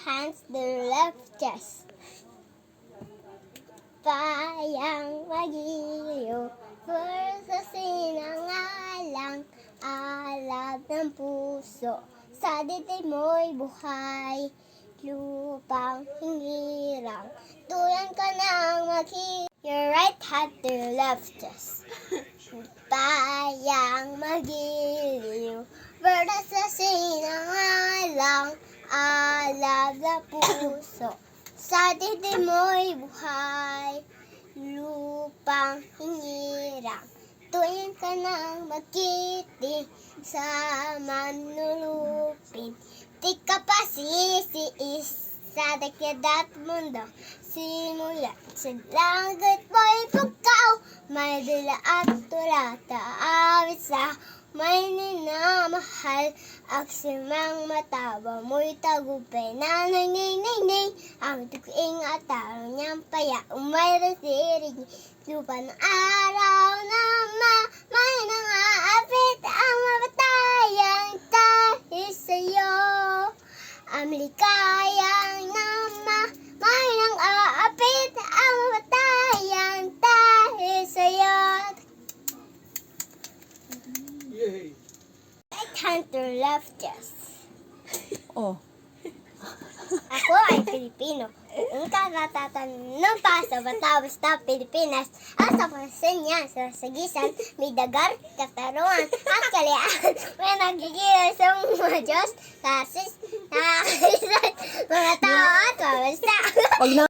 hands, the left chest. Bayang magiliw, sa sinangalang alab ng puso. Sa dibdib mo'y buhay, lupang hingirang. Tuyan ka ng your right hand to your left chest. Bayang magiliw, sa sinangalang alab ng puso. Sa dibdib mo'y buhay, lupang hingirang. Tuwing ka nang magkiting sa manulupin. Di ka pa sisiis sa dakidat mundo. Simula sa langit mo'y pagkaw, may dila at tulata. Awit sa may ninamahal, aksimang mataba mo'y tagumpay na nang-ning-ning-ning. Ang tukuing at araw niyang paya, umayroon siring lupa ng araw na may nangaapit ang mabatayang dahil sa'yo. Ang likayang may nangaapit ang mabatayang dahil sa'yo. Yay! Right hand to left chest. Oh. Ako ay Pilipino. Ang kakatatanong pa sa basta Pilipinas. Asa pansin niya sa sagisan, may dagar, katarungan, at kalayaan. May nagigilan sa mga Diyos, kasis, nakakalisan, mga tao at mga basta. Wag na.